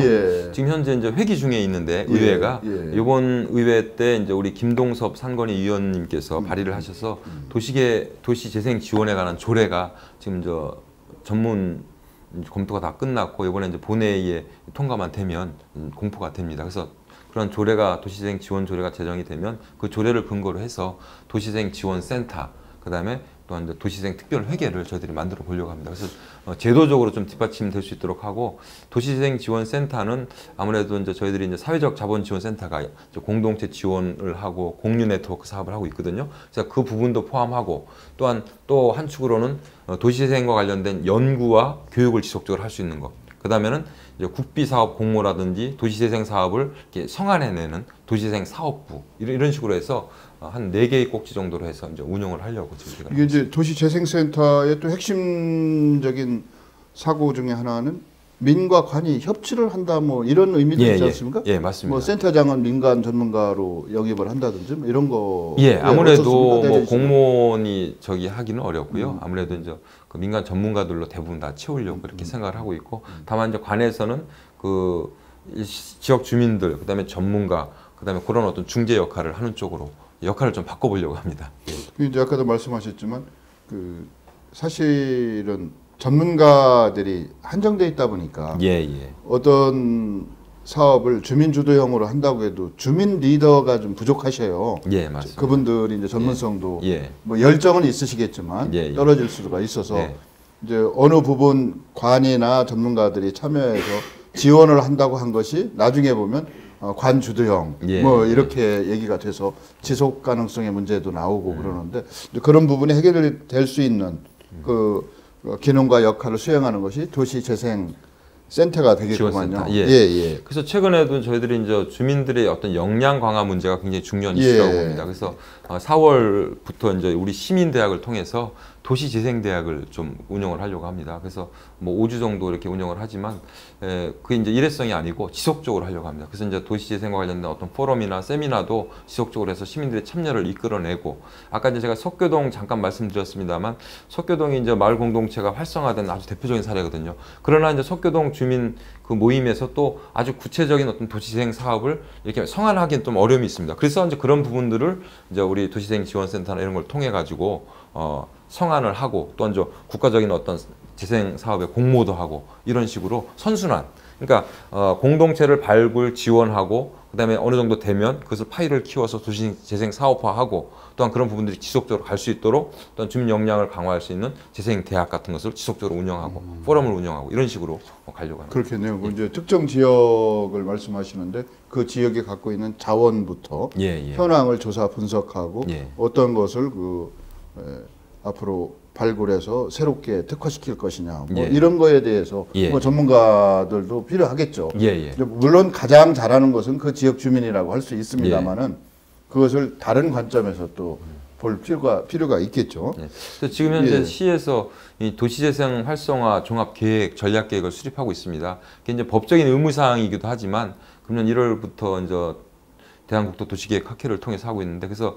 지금 현재 이제 회기 중에 있는데 의회가 이번 의회 때 이제 우리 김동섭 상건희 위원님께서 발의를 하셔서 도시재생 지원에 관한 조례가 지금 전문 검토가 다 끝났고 이번에 이제 본회의에 통과만 되면 공포가 됩니다. 그래서 그런 조례가, 도시재생 지원 조례가 제정이 되면 그 조례를 근거로 해서 도시재생 지원센터, 그다음에 또한 이제 도시재생 특별회계를 저희들이 만들어 보려고 합니다. 그래서 제도적으로 좀 뒷받침될 수 있도록 하고, 도시재생 지원센터는 아무래도 이제 저희들이 이제 사회적 자본 지원센터가 공동체 지원을 하고 공유 네트워크 사업을 하고 있거든요. 그래서 그 부분도 포함하고, 또한 또 한 축으로는 도시재생과 관련된 연구와 교육을 지속적으로 할 수 있는 것. 그 다음에는 국비 사업 공모라든지 도시재생 사업을 이렇게 성안해내는 도시재생 사업부, 이런 식으로 해서 한 4개의 꼭지 정도로 해서 이제 운영을 하려고 지금. 이게 이제 도시재생센터의 또 핵심적인 사고 중에 하나는 민과 관이 협치를 한다, 뭐 이런 의미도 있지 않습니까? 맞습니다. 뭐 센터장은 민간 전문가로 영입을 한다든지 뭐 이런 거. 아무래도 뭐 공무원이 하기는 어렵고요. 아무래도 이제 그 민간 전문가들로 대부분 다 채우려고 그렇게 생각을 하고 있고, 다만 이제 관에서는 그 지역 주민들, 그다음에 전문가, 그다음에 그런 어떤 중재 역할을 하는 쪽으로 역할을 좀 바꿔보려고 합니다. 이제 아까도 말씀하셨지만 그 사실은 전문가들이 한정돼 있다 보니까 어떤 사업을 주민 주도형으로 한다고 해도 주민 리더가 좀 부족하셔요. 맞습니다. 그분들이 이제 전문성도 뭐 열정은 있으시겠지만 떨어질 수가 있어서 이제 어느 부분 관이나 전문가들이 참여해서 지원을 한다고 한 것이 나중에 보면 관 주도형 뭐 이렇게 얘기가 돼서 지속 가능성의 문제도 나오고 그러는데, 그런 부분이 해결될 수 있는 그 기능과 역할을 수행하는 것이 도시재생센터가 되겠구만요. 그래서 최근에도 저희들이 이제 주민들의 어떤 역량 강화 문제가 굉장히 중요한 이슈라고 봅니다. 그래서 4월부터 이제 우리 시민대학을 통해서 도시재생대학을 좀 운영을 하려고 합니다. 그래서 뭐 5주 정도 이렇게 운영을 하지만 그게 이제 일회성이 아니고 지속적으로 하려고 합니다. 그래서 이제 도시재생과 관련된 어떤 포럼이나 세미나도 지속적으로 해서 시민들의 참여를 이끌어내고, 아까 이제 제가 석교동 잠깐 말씀드렸습니다만 석교동이 이제 마을 공동체가 활성화된 아주 대표적인 사례거든요. 그러나 이제 석교동 주민 그 모임에서 또 아주 구체적인 어떤 도시재생 사업을 이렇게 성안하기는 좀 어려움이 있습니다. 그래서 이제 그런 부분들을 이제 우리 도시재생 지원센터나 이런 걸 통해 가지고 성안을 하고, 또 이제 국가적인 어떤 재생 사업에 공모도 하고, 이런 식으로 선순환. 그러니까 공동체를 발굴 지원하고, 그다음에 어느 정도 되면 그것을 파일을 키워서 도시 재생 사업화하고, 또한 그런 부분들이 지속적으로 갈 수 있도록 또한 주민 역량을 강화할 수 있는 재생 대학 같은 것을 지속적으로 운영하고 포럼을 운영하고, 이런 식으로 가려고 합니다. 그렇겠네요. 이제 특정 지역을 말씀하시는데 그 지역이 갖고 있는 자원부터 현황을 조사 분석하고 어떤 것을 앞으로 발굴해서 새롭게 특화시킬 것이냐, 뭐 이런 거에 대해서 뭐 전문가들도 필요하겠죠. 물론 가장 잘하는 것은 그 지역 주민이라고 할 수 있습니다만은 그것을 다른 관점에서 또 볼 필요가 있겠죠. 지금 현재 시에서 이 도시재생 활성화 종합 계획 전략 계획을 수립하고 있습니다. 그게 이제 법적인 의무 사항이기도 하지만 금년 1월부터 이제 대한국도도시계획학회를 통해서 하고 있는데, 그래서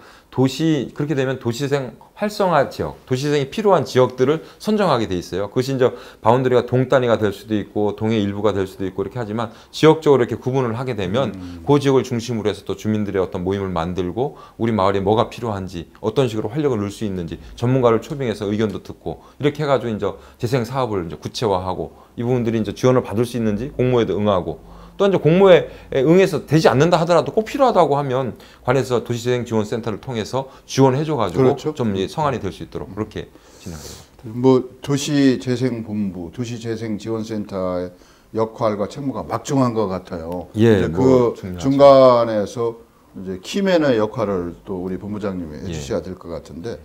그렇게 되면 도시재생 활성화 지역, 도시재생이 필요한 지역들을 선정하게 돼 있어요. 그것이 이제 바운더리가 동 단위가 될 수도 있고 동의 일부가 될 수도 있고 이렇게 하지만, 지역적으로 이렇게 구분을 하게 되면 그 지역을 중심으로 해서 또 주민들의 어떤 모임을 만들고, 우리 마을에 뭐가 필요한지, 어떤 식으로 활력을 넣을 수 있는지 전문가를 초빙해서 의견도 듣고, 이렇게 해가지고 이제 재생 사업을 이제 구체화하고, 이 부분들이 이제 지원을 받을 수 있는지 공모에도 응하고, 또 이제 공모에 응해서 되지 않는다 하더라도 꼭 필요하다고 하면 관에서 도시재생지원센터를 통해서 지원해줘가지고 좀 성안이 될 수 있도록 그렇게 진행합니다. 뭐 도시재생본부, 도시재생지원센터의 역할과 책무가 막중한 것 같아요. 이제 그 중간에서 이제 키맨의 역할을 또 우리 본부장님이 해주셔야 될 것 같은데,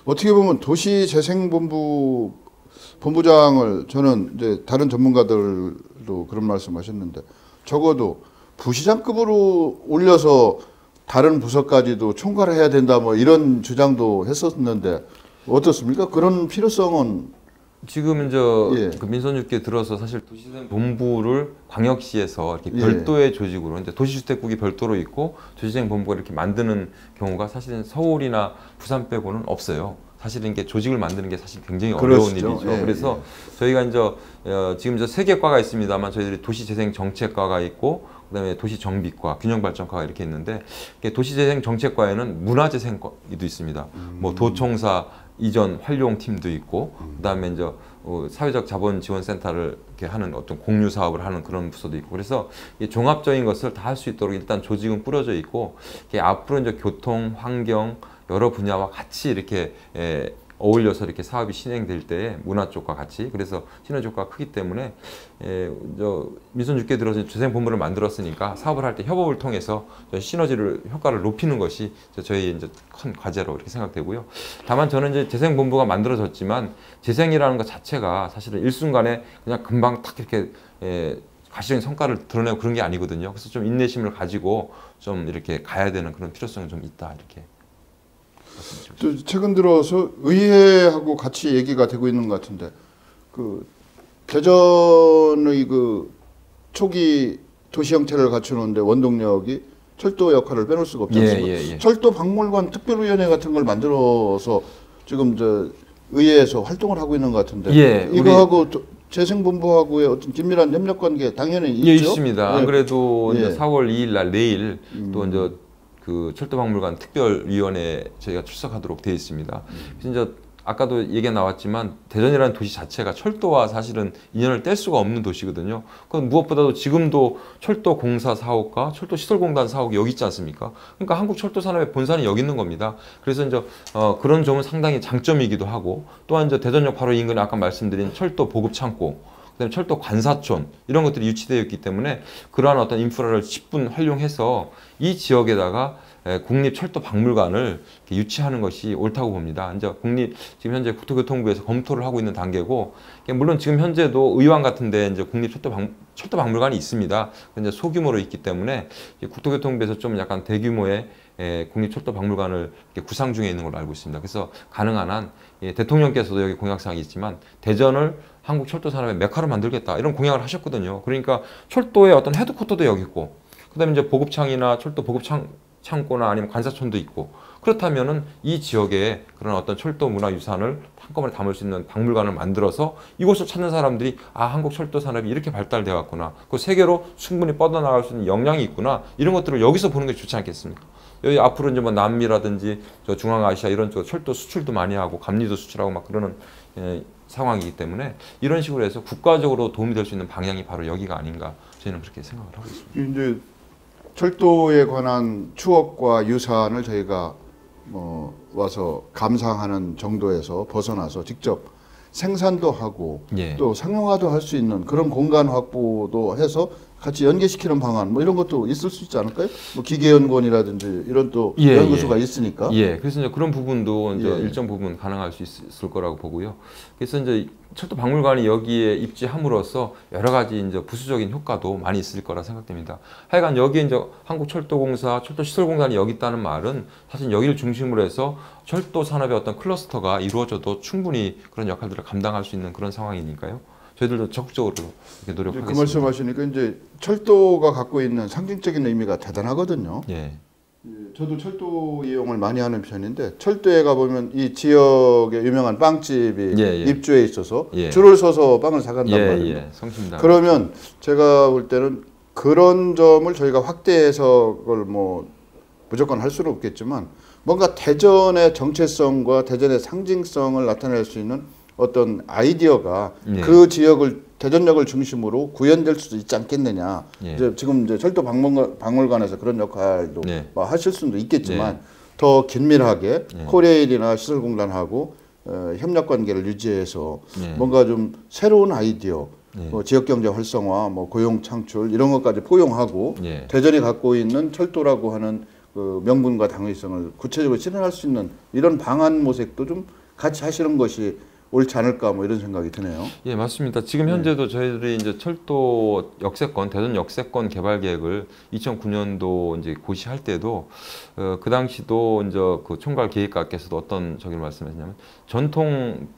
어떻게 보면 도시재생본부 본부장을, 저는 이제 다른 전문가들도 그런 말씀하셨는데, 적어도 부시장급으로 올려서 다른 부서까지도 총괄을 해야 된다, 뭐 이런 주장도 했었는데 어떻습니까? 그런 필요성은 지금 이제 그 민선주께 들어서 사실 도시재생본부를 광역시에서 이렇게 별도의 조직으로, 이제 도시주택국이 별도로 있고 도시재생본부가 이렇게 만드는 경우가 사실은 서울이나 부산 빼고는 없어요. 사실은 이게 조직을 만드는 게 사실 굉장히 어려운 일이죠. 그래서 저희가 이제 지금 이제 3개 과가 있습니다만, 저희들이 도시재생정책과가 있고, 그다음에 도시정비과, 균형발전과가 이렇게 있는데, 도시재생정책과에는 문화재생과도 있습니다. 뭐 도청사 이전 활용팀도 있고, 그다음에 이제 사회적 자본지원센터를 이렇게 하는 어떤 공유 사업을 하는 그런 부서도 있고, 그래서 이 종합적인 것을 다 할 수 있도록 일단 조직은 꾸려져 있고, 앞으로 이제 교통, 환경 여러 분야와 같이 이렇게 어울려서 이렇게 사업이 진행될 때 문화 쪽과 같이, 그래서 시너지 효과가 크기 때문에 민선주께 들어서 재생본부를 만들었으니까 사업을 할 때 협업을 통해서 시너지를 효과를 높이는 것이 저희 이제 큰 과제로 이렇게 생각되고요. 다만 저는 이제 재생본부가 만들어졌지만 재생이라는 것 자체가 사실은 일순간에 그냥 금방 탁 이렇게 가시적인 성과를 드러내고 그런 게 아니거든요. 그래서 좀 인내심을 가지고 좀 이렇게 가야 되는 그런 필요성이 좀 있다, 이렇게. 최근 들어서 의회하고 같이 얘기가 되고 있는 것 같은데, 그 대전의 그 초기 도시 형태를 갖추는데 원동력이 철도 역할을 빼놓을 수가 없지 않습니까? 철도 박물관 특별위원회 같은 걸 만들어서 지금 의회에서 활동을 하고 있는 것 같은데, 이거하고 재생본부하고의 어떤 긴밀한 협력 관계 당연히 있죠. 있습니다. 안 그래도 이제 4월 2일 날 내일 또 이제 그 철도박물관 특별위원회 저희가 출석하도록 되어 있습니다. 그래서 이제 아까도 얘기가 나왔지만 대전이라는 도시 자체가 철도와 사실은 인연을 뗄 수가 없는 도시거든요. 그건 무엇보다도 지금도 철도 공사 사옥과 철도 시설공단 사옥이 여기 있지 않습니까? 그러니까 한국 철도 산업의 본산이 여기 있는 겁니다. 그래서 이제 그런 점은 상당히 장점이기도 하고, 또한 이제 대전역 바로 인근에 아까 말씀드린 철도 보급 창고, 그다음에 철도 관사촌 이런 것들이 유치되어 있기 때문에 그러한 어떤 인프라를 10분 활용해서 이 지역에다가 국립철도박물관을 유치하는 것이 옳다고 봅니다. 이제 지금 현재 국토교통부에서 검토를 하고 있는 단계고, 물론 지금 현재도 의왕 같은데 이제 국립철도박물관이 있습니다. 근데 소규모로 있기 때문에 국토교통부에서 좀 약간 대규모의 국립철도박물관을 구상 중에 있는 걸로 알고 있습니다. 그래서 가능한 한 대통령께서도 여기 공약사항이 있지만 대전을 한국 철도 산업의 메카로 만들겠다 이런 공약을 하셨거든요. 그러니까 철도의 어떤 헤드쿼터도 여기 있고, 그다음에 이제 보급창이나 철도 보급 창고나 아니면 관사촌도 있고, 그렇다면은 이 지역에 그런 어떤 철도 문화 유산을 한꺼번에 담을 수 있는 박물관을 만들어서 이곳을 찾는 사람들이 아, 한국 철도 산업이 이렇게 발달돼 왔구나, 그 세계로 충분히 뻗어나갈 수 있는 역량이 있구나, 이런 것들을 여기서 보는 게 좋지 않겠습니까? 여기 앞으로 이제 뭐 남미라든지 저 중앙아시아 이런 쪽 철도 수출도 많이 하고 감리도 수출하고 막 그러는 상황이기 때문에 이런 식으로 해서 국가적으로 도움이 될 수 있는 방향이 바로 여기가 아닌가, 저희는 그렇게 생각을 하고 있습니다. 이제 철도에 관한 추억과 유산을 저희가 와서 감상하는 정도에서 벗어나서 직접 생산도 하고 또 상용화도 할 수 있는 그런 공간 확보도 해서 같이 연계시키는 방안 뭐 이런 것도 있을 수 있지 않을까요? 뭐 기계연구원이라든지 이런 또 연구소가 있으니까. 그래서 이제 그런 부분도 이제 일정 부분 가능할 수 있을 거라고 보고요. 그래서 이제 철도 박물관이 여기에 입지함으로써 여러 가지 이제 부수적인 효과도 많이 있을 거라 생각됩니다. 하여간 여기에 이제 한국철도공사, 철도시설공단이 여기 있다는 말은 사실 여기를 중심으로 해서 철도 산업의 어떤 클러스터가 이루어져도 충분히 그런 역할들을 감당할 수 있는 그런 상황이니까요. 저희들도 적극적으로 이렇게 노력하겠습니다. 그 말씀하시니까 이제 철도가 갖고 있는 상징적인 의미가 대단하거든요. 저도 철도 이용을 많이 하는 편인데 철도에 가보면 이 지역의 유명한 빵집이 입주해 있어서 줄을 서서 빵을 사간단 말이에요. 그러면 제가 볼 때는 그런 점을 저희가 확대해서 그걸 뭐 무조건 할 수는 없겠지만 뭔가 대전의 정체성과 대전의 상징성을 나타낼 수 있는 어떤 아이디어가 그 지역을 대전역을 중심으로 구현될 수도 있지 않겠느냐. 지금 이제 철도 박물관에서 그런 역할도 뭐 하실 수도 있겠지만 더 긴밀하게 코레일이나 시설공단하고 협력 관계를 유지해서 뭔가 좀 새로운 아이디어, 뭐 지역경제 활성화, 뭐 고용 창출 이런 것까지 포용하고 대전이 갖고 있는 철도라고 하는 그 명분과 당위성을 구체적으로 실현할 수 있는 이런 방안 모색도 좀 같이 하시는 것이 옳지 않을까 뭐 이런 생각이 드네요. 맞습니다. 지금 현재도 저희들이 이제 철도 역세권, 대전 역세권 개발 계획을 2009년도 이제 고시할 때도 그 당시도 이제 그 총괄 계획가께서도 어떤 저기를 말씀하셨냐면 전통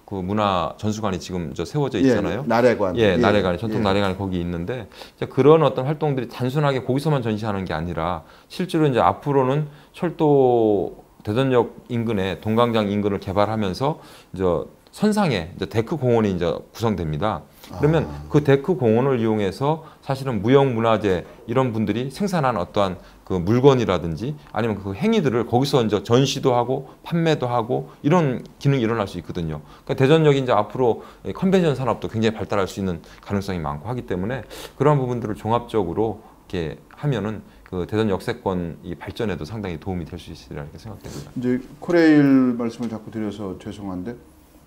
그 문화 전수관이 지금 저 세워져 있잖아요. 나래관. 나래관이 전통 나래관이 거기 있는데 이제 그런 어떤 활동들이 단순하게 거기서만 전시하는 게 아니라 실제로 이제 앞으로는 철도 대전역 인근에 동광장 인근을 개발하면서 이제 선상에 이제 데크 공원이 이제 구성됩니다. 그러면 그 데크 공원을 이용해서 사실은 무형문화재 이런 분들이 생산한 어떠한 그 물건이라든지 아니면 그 행위들을 거기서 이제 전시도 하고 판매도 하고 이런 기능이 일어날 수 있거든요. 그러니까 대전역이 이제 앞으로 컨벤션 산업도 굉장히 발달할 수 있는 가능성이 많고 하기 때문에 그런 부분들을 종합적으로 이렇게 하면은 그 대전 역세권 이 발전에도 상당히 도움이 될 수 있으리라고 생각됩니다. 이제 코레일 말씀을 자꾸 드려서 죄송한데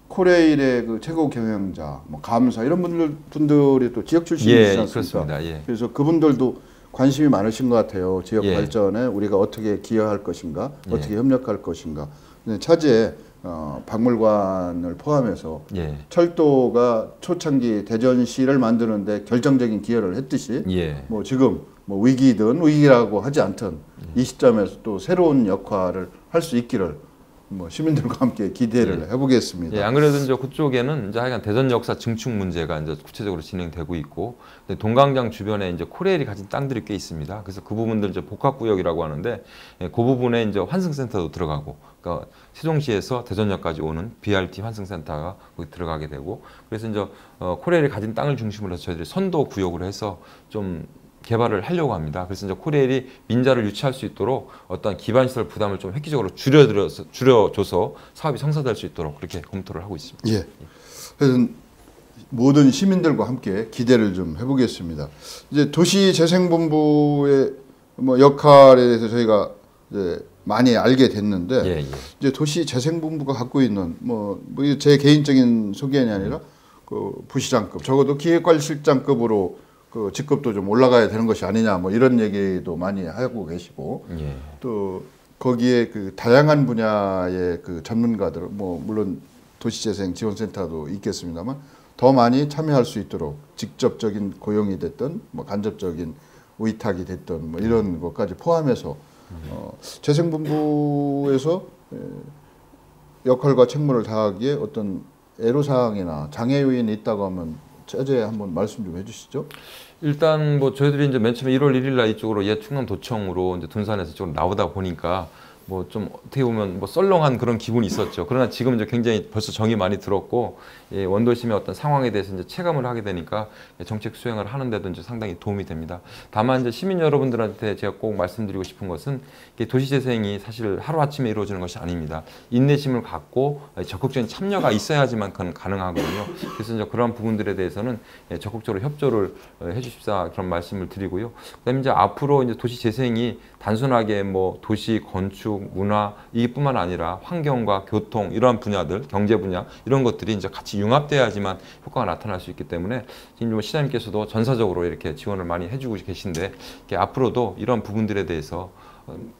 코레일의 그 최고 경영자, 뭐 감사 이런 분들이 또 지역 출신이시지 않습니까? 그래서 그분들도 관심이 많으신 것 같아요. 지역 발전에 우리가 어떻게 기여할 것인가, 어떻게 협력할 것인가. 차제에 박물관을 포함해서 철도가 초창기 대전시를 만드는데 결정적인 기여를 했듯이 뭐 지금 뭐 위기든 위기라고 하지 않든 이 시점에서 또 새로운 역할을 할 수 있기를 뭐 시민들과 함께 기대를 해보겠습니다. 안 그래도 이제 그쪽에는 이제 하여간 대전 역사 증축 문제가 이제 구체적으로 진행되고 있고 동광장 주변에 이제 코레일이 가진 땅들이 꽤 있습니다. 그래서 그 부분들 이제 복합구역이라고 하는데 그 부분에 이제 환승센터도 들어가고, 그러니까 세종시에서 대전역까지 오는 BRT 환승센터가 거기 들어가게 되고, 그래서 이제 코레일이 가진 땅을 중심으로 해서 저희들이 선도 구역으로 해서 좀 개발을 하려고 합니다. 그래서 이제 코레일이 민자를 유치할 수 있도록 어떤 기반시설 부담을 좀 획기적으로 줄여줘서 사업이 성사될 수 있도록 그렇게 검토를 하고 있습니다. 그래서 모든 시민들과 함께 기대를 좀 해보겠습니다. 이제 도시재생본부의 뭐 역할에 대해서 저희가 이제 많이 알게 됐는데 이제 도시재생본부가 갖고 있는 뭐 제 개인적인 소견이 아니라 그 부시장급, 적어도 기획관리실장급으로 그 직급도 좀 올라가야 되는 것이 아니냐 뭐 이런 얘기도 많이 하고 계시고 또 거기에 그 다양한 분야의 그 전문가들 뭐 물론 도시재생 지원센터도 있겠습니다만 더 많이 참여할 수 있도록 직접적인 고용이 됐든 뭐 간접적인 위탁이 됐든 뭐 이런 것까지 포함해서 재생본부에서 역할과 책무를 다하기에 어떤 애로사항이나 장애 요인이 있다고 하면 자세히 한번 말씀 좀 해주시죠. 일단 뭐 저희들이 이제 맨 처음에 1월 1일 날 이쪽으로 옛 충남도청으로 이제 둔산에서 이쪽으로 나오다 보니까 뭐 좀 어떻게 보면 뭐 썰렁한 그런 기분이 있었죠. 그러나 지금 이제 굉장히 벌써 정이 많이 들었고, 예, 원도심의 어떤 상황에 대해서 이제 체감을 하게 되니까 정책 수행을 하는데도 이제 상당히 도움이 됩니다. 다만 이제 시민 여러분들한테 제가 꼭 말씀드리고 싶은 것은 도시재생이 사실 하루아침에 이루어지는 것이 아닙니다. 인내심을 갖고 적극적인 참여가 있어야지만 그건 가능하거든요. 그래서 이제 그런 부분들에 대해서는 적극적으로 협조를 해주십사 그런 말씀을 드리고요. 그다음에 이제 앞으로 이제 도시재생이 단순하게 뭐 도시 건축, 문화 이뿐만 아니라 환경과 교통 이러한 분야들, 경제 분야 이런 것들이 이제 같이 융합돼야지만 효과가 나타날 수 있기 때문에 지금 시장님께서도 전사적으로 이렇게 지원을 많이 해주고 계신데 앞으로도 이런 부분들에 대해서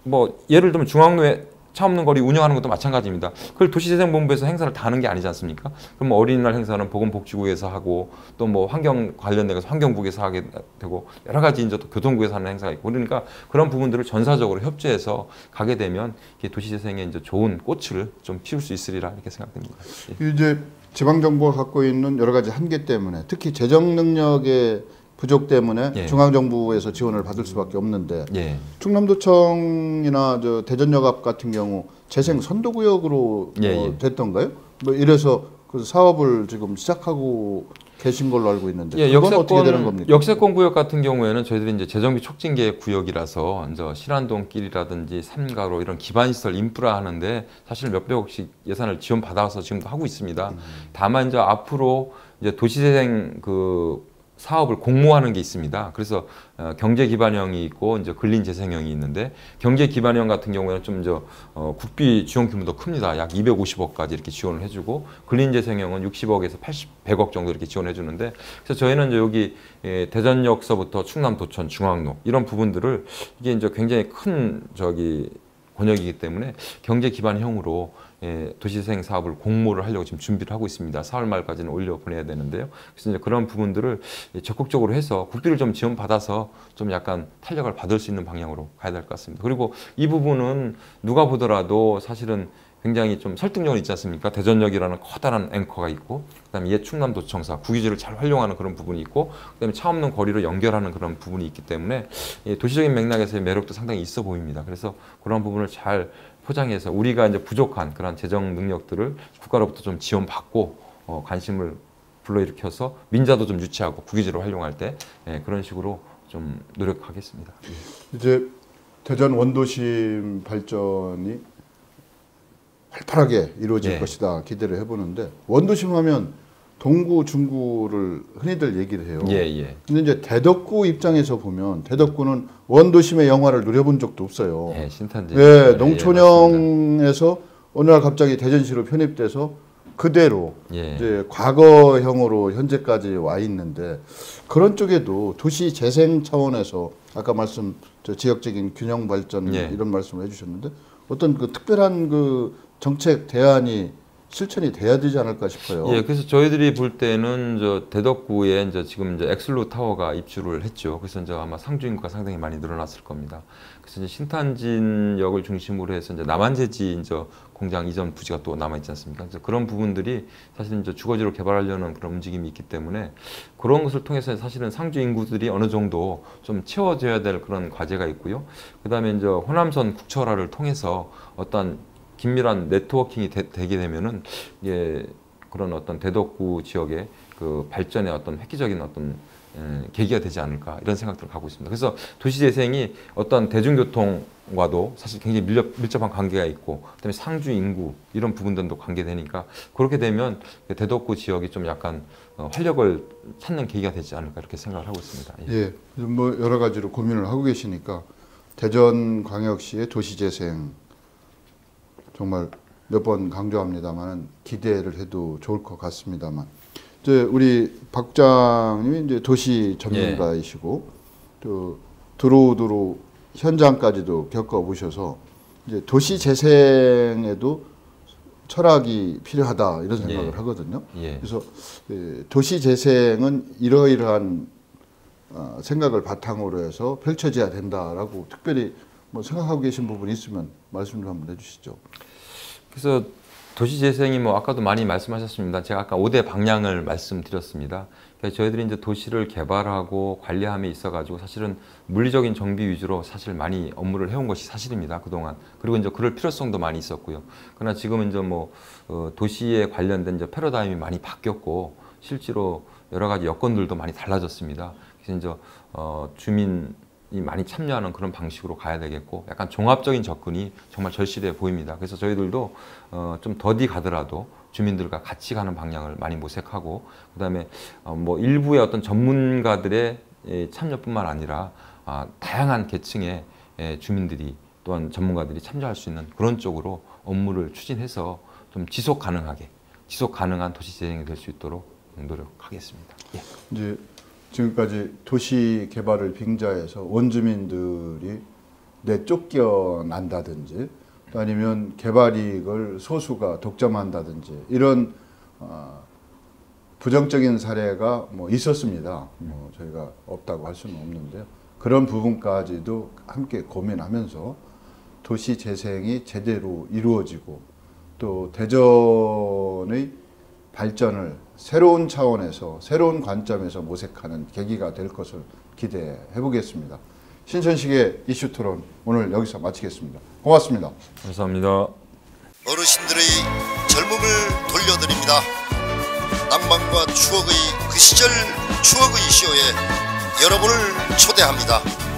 뭐 예를 들면 중앙로에 차 없는 거리 운영하는 것도 마찬가지입니다. 그걸 도시재생본부에서 행사를 다 하는 게 아니지 않습니까? 그럼 뭐 어린이날 행사는 보건복지국에서 하고 또 뭐 환경 관련돼서 환경국에서 하게 되고 여러 가지 이제 또 교통국에서 하는 행사가 있고 그러니까 그런 부분들을 전사적으로 협조해서 가게 되면 도시재생에 이제 좋은 꽃을 좀 피울 수 있으리라 이렇게 생각됩니다. 예. 이제 지방정부가 갖고 있는 여러 가지 한계 때문에 특히 재정 능력의 부족 때문에 예. 중앙정부에서 지원을 받을 수밖에 없는데 예. 충남도청이나 저 대전역 앞 같은 경우 재생 선도구역으로 예. 됐던가요? 뭐 이래서 그 사업을 지금 시작하고 계신 걸로 알고 있는데 예, 그건 어떻게 되는 겁니까? 역세권 구역 같은 경우에는 저희들이 이제 재정비 촉진계획 구역이라서 이제 신안동길이라든지 삼가로 이런 기반시설 인프라 하는데 사실 몇백억씩 예산을 지원받아서 지금도 하고 있습니다. 다만 이제 앞으로 이제 도시재생 그 사업을 공모하는 게 있습니다. 그래서 경제 기반형이 있고 이제 근린 재생형이 있는데 경제 기반형 같은 경우에는 좀 국비 지원 규모도 큽니다. 약 250억까지 이렇게 지원을 해주고 근린 재생형은 60억에서 100억 정도 이렇게 지원해 주는데 그래서 저희는 이제 여기 대전역서부터 충남도청 중앙로 이런 부분들을 이게 이제 굉장히 큰 권역이기 때문에 경제 기반형으로 도시재생 사업을 공모를 하려고 지금 준비를 하고 있습니다. 4월 말까지는 올려 보내야 되는데요. 그래서 이제 그런 부분들을 적극적으로 해서 국비를 좀 지원받아서 좀 약간 탄력을 받을 수 있는 방향으로 가야 될 것 같습니다. 그리고 이 부분은 누가 보더라도 사실은 굉장히 좀 설득력이 있지 않습니까? 대전역이라는 커다란 앵커가 있고, 그다음에 옛 충남도청사 국유지를 잘 활용하는 그런 부분이 있고, 그다음에 차 없는 거리로 연결하는 그런 부분이 있기 때문에 도시적인 맥락에서의 매력도 상당히 있어 보입니다. 그래서 그런 부분을 잘 포장해서 우리가 이제 부족한 그런 재정 능력들을 국가로부터 좀 지원받고 관심을 불러일으켜서 민자도 좀 유치하고 국유지를 활용할 때 그런 식으로 좀 노력하겠습니다. 이제 대전 원도심 발전이 활발하게 이루어질 것이다 기대를 해보는데 원도심 하면 동구, 중구를 흔히들 얘기를 해요. 근데 이제 대덕구 입장에서 보면 대덕구는 원도심의 영화를 누려본 적도 없어요. 신탄지. 농촌형에서 어느 날 갑자기 대전시로 편입돼서 그대로 이제 과거형으로 현재까지 와 있는데 그런 쪽에도 도시 재생 차원에서 아까 지역적인 균형 발전 이런 말씀을 해주셨는데 어떤 그 특별한 그 정책 대안이 실천이 돼야 되지 않을까 싶어요. 그래서 저희들이 볼 때는 대덕구에 지금 엑슬로 타워가 입주를 했죠. 그래서 아마 상주 인구가 상당히 많이 늘어났을 겁니다. 그래서 신탄진역을 중심으로 해서 남한재지 공장 이전 부지가 또 남아 있지 않습니까? 그래서 그런 부분들이 사실 주거지로 개발하려는 그런 움직임이 있기 때문에 그런 것을 통해서 사실은 상주 인구들이 어느 정도 좀 채워져야 될 그런 과제가 있고요. 그다음에 호남선 국철화를 통해서 어떤 긴밀한 네트워킹이 되게 되면은 그런 어떤 대덕구 지역의 그 발전의 어떤 획기적인 어떤 계기가 되지 않을까 이런 생각들을 갖고 있습니다. 그래서 도시재생이 어떤 대중교통과도 사실 굉장히 밀접한 관계가 있고, 그다음에 상주 인구 이런 부분들도 관계되니까 그렇게 되면 대덕구 지역이 좀 약간 활력을 찾는 계기가 되지 않을까 이렇게 생각을 하고 있습니다. 뭐 여러 가지로 고민을 하고 계시니까 대전광역시의 도시재생 정말 몇 번 강조합니다만 기대를 해도 좋을 것 같습니다만 이제 우리 박 국장님이 이제 도시 전문가이시고 또 두루두루 현장까지도 겪어보셔서 이제 도시 재생에도 철학이 필요하다 이런 생각을 하거든요. 그래서 도시 재생은 이러이러한 생각을 바탕으로 해서 펼쳐져야 된다라고 특별히 뭐 생각하고 계신 부분이 있으면 말씀 좀 한번 해주시죠. 그래서 도시재생이 뭐 아까도 많이 말씀하셨습니다. 제가 아까 5대 방향을 말씀드렸습니다. 그러니까 저희들이 이제 도시를 개발하고 관리함에 있어가지고 사실은 물리적인 정비 위주로 사실 많이 업무를 해온 것이 사실입니다. 그동안. 그리고 이제 그럴 필요성도 많이 있었고요. 그러나 지금은 이제 뭐 도시에 관련된 이제 패러다임이 많이 바뀌었고 실제로 여러 가지 여건들도 많이 달라졌습니다. 그래서 이제 주민이 많이 참여하는 그런 방식으로 가야 되겠고 약간 종합적인 접근이 정말 절실해 보입니다. 그래서 저희들도 좀 더디 가더라도 주민들과 같이 가는 방향을 많이 모색하고 그다음에 뭐 일부의 어떤 전문가들의 참여뿐만 아니라 다양한 계층의 주민들이 또한 전문가들이 참여할 수 있는 그런 쪽으로 업무를 추진해서 좀 지속 가능한 도시 재생이 될 수 있도록 노력하겠습니다. 예. 이제 지금까지 도시 개발을 빙자해서 원주민들이 내쫓겨난다든지 아니면 개발 이익을 소수가 독점한다든지 이런 부정적인 사례가 뭐 있었습니다. 뭐 저희가 없다고 할 수는 없는데요. 그런 부분까지도 함께 고민하면서 도시 재생이 제대로 이루어지고 또 대전의 발전을 새로운 차원에서 새로운 관점에서 모색하는 계기가 될 것을 기대해 보겠습니다. 신천식의 이슈 토론 오늘 여기서 마치겠습니다. 고맙습니다. 감사합니다. 어르신들의 젊음을 돌려드립니다. 낭만과 추억의 그 시절 추억의 쇼에 여러분을 초대합니다.